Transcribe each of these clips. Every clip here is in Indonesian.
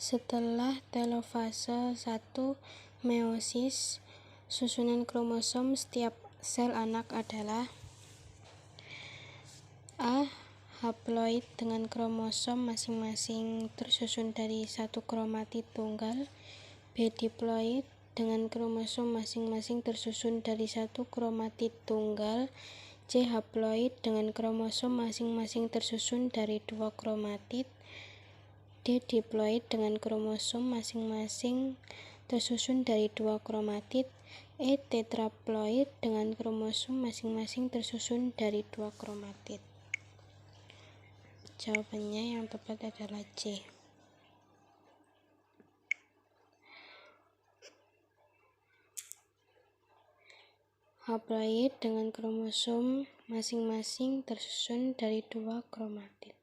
Setelah telofase 1 meiosis, susunan kromosom setiap sel anak adalah A. Haploid dengan kromosom masing-masing tersusun dari satu kromatid tunggal. B. Diploid dengan kromosom masing-masing tersusun dari satu kromatid tunggal. C. Haploid dengan kromosom masing-masing tersusun dari dua kromatid. D. Diploid dengan kromosom masing-masing tersusun dari dua kromatid. E. Tetraploid dengan kromosom masing-masing tersusun dari dua kromatid. Jawabannya yang tepat adalah C. Haploid dengan kromosom masing-masing tersusun dari dua kromatid.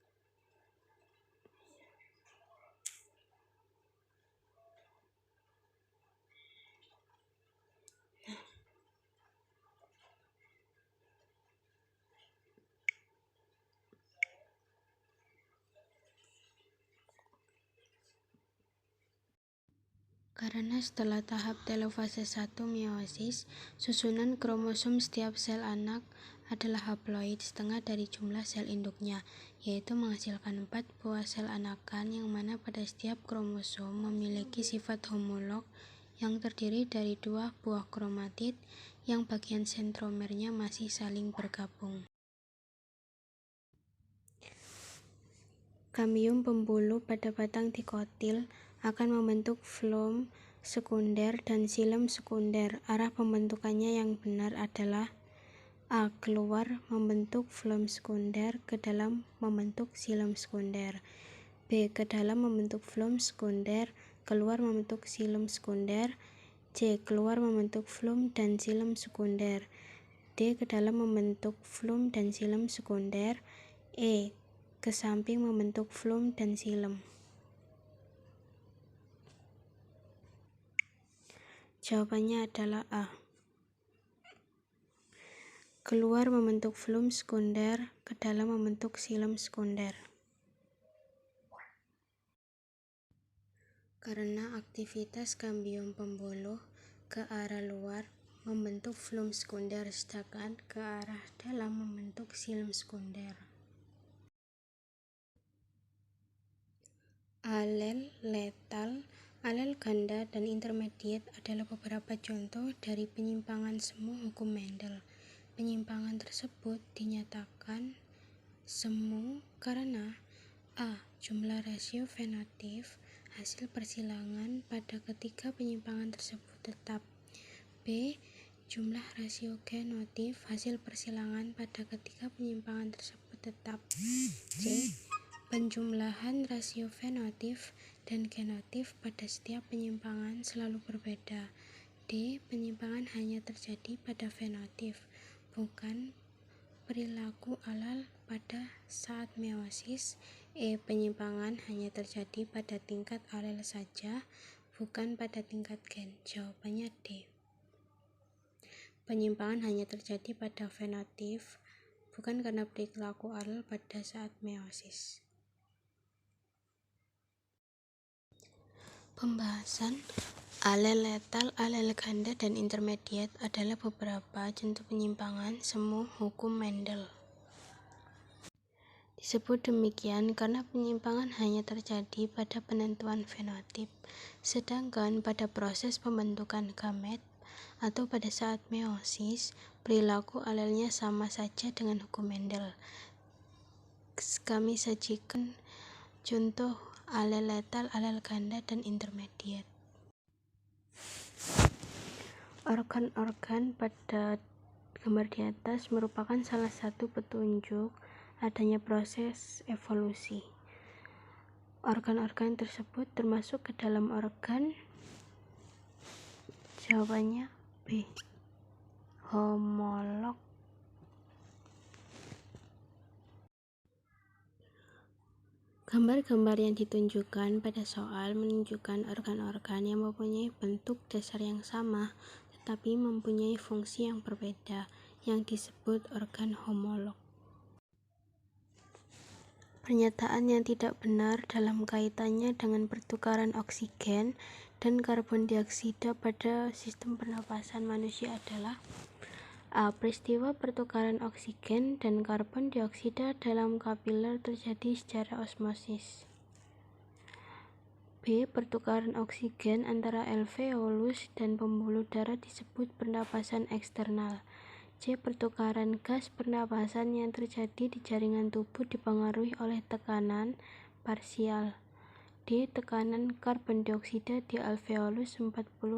Karena setelah tahap telofase 1 meiosis, susunan kromosom setiap sel anak adalah haploid setengah dari jumlah sel induknya, yaitu menghasilkan 4 buah sel anakan yang mana pada setiap kromosom memiliki sifat homolog yang terdiri dari 2 buah kromatid yang bagian sentromernya masih saling bergabung. Kambium pembuluh pada batang dikotil akan membentuk floem sekunder dan xilem sekunder. Arah pembentukannya yang benar adalah A. Keluar membentuk floem sekunder, ke dalam membentuk xilem sekunder. B. Ke dalam membentuk floem sekunder, keluar membentuk xilem sekunder. C. Keluar membentuk floem dan xilem sekunder. D. Ke dalam membentuk floem dan xilem sekunder. E. Ke samping membentuk floem dan xilem. Jawabannya adalah A. Keluar membentuk floem sekunder, ke dalam membentuk xilem sekunder. Karena aktivitas kambium pembuluh ke arah luar membentuk floem sekunder, sedangkan ke arah dalam membentuk xilem sekunder. Alel letal, alel ganda, dan intermediate adalah beberapa contoh dari penyimpangan semu hukum Mendel. Penyimpangan tersebut dinyatakan semu karena A. Jumlah rasio fenotip hasil persilangan pada ketiga penyimpangan tersebut tetap. B. Jumlah rasio genotip hasil persilangan pada ketiga penyimpangan tersebut tetap. C. Penjumlahan rasio fenotip dan genotip pada setiap penyimpangan selalu berbeda. D. Penyimpangan hanya terjadi pada fenotip, bukan perilaku alel pada saat meiosis. E. Penyimpangan hanya terjadi pada tingkat alel saja, bukan pada tingkat gen. Jawabannya D. Penyimpangan hanya terjadi pada fenotip, bukan karena perilaku alel pada saat meiosis. Pembahasan alel letal, alel ganda, dan intermediate adalah beberapa contoh penyimpangan semu hukum Mendel. Disebut demikian karena penyimpangan hanya terjadi pada penentuan fenotip, sedangkan pada proses pembentukan gamet atau pada saat meiosis, perilaku alelnya sama saja dengan hukum Mendel. Kami sajikan contoh alel letal, alel ganda, dan intermediate. Organ-organ pada gambar di atas merupakan salah satu petunjuk adanya proses evolusi. Organ-organ tersebut termasuk ke dalam organ. Jawabannya B. Homolog. Gambar-gambar yang ditunjukkan pada soal menunjukkan organ-organ yang mempunyai bentuk dasar yang sama tetapi mempunyai fungsi yang berbeda, yang disebut organ homolog. Pernyataan yang tidak benar dalam kaitannya dengan pertukaran oksigen dan karbon dioksida pada sistem pernapasan manusia adalah: A. Peristiwa pertukaran oksigen dan karbon dioksida dalam kapiler terjadi secara osmosis. B. Pertukaran oksigen antara alveolus dan pembuluh darah disebut pernapasan eksternal. C. Pertukaran gas pernapasan yang terjadi di jaringan tubuh dipengaruhi oleh tekanan parsial. D. Tekanan karbon dioksida di alveolus 40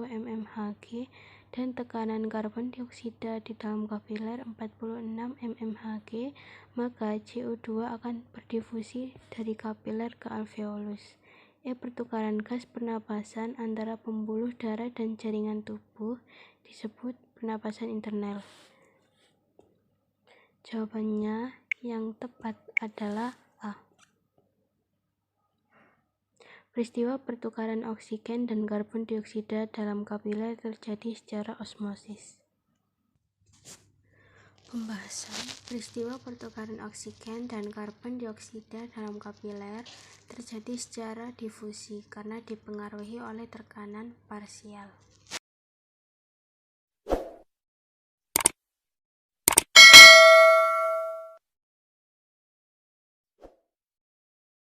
mmHg dan tekanan karbon dioksida di dalam kapiler 46 mmHg, maka CO2 akan berdifusi dari kapiler ke alveolus. E. Pertukaran gas pernapasan antara pembuluh darah dan jaringan tubuh disebut pernapasan internal. Jawabannya yang tepat adalah A. Peristiwa pertukaran oksigen dan karbon dioksida dalam kapiler terjadi secara osmosis. Pembahasan peristiwa pertukaran oksigen dan karbon dioksida dalam kapiler terjadi secara difusi karena dipengaruhi oleh tekanan parsial.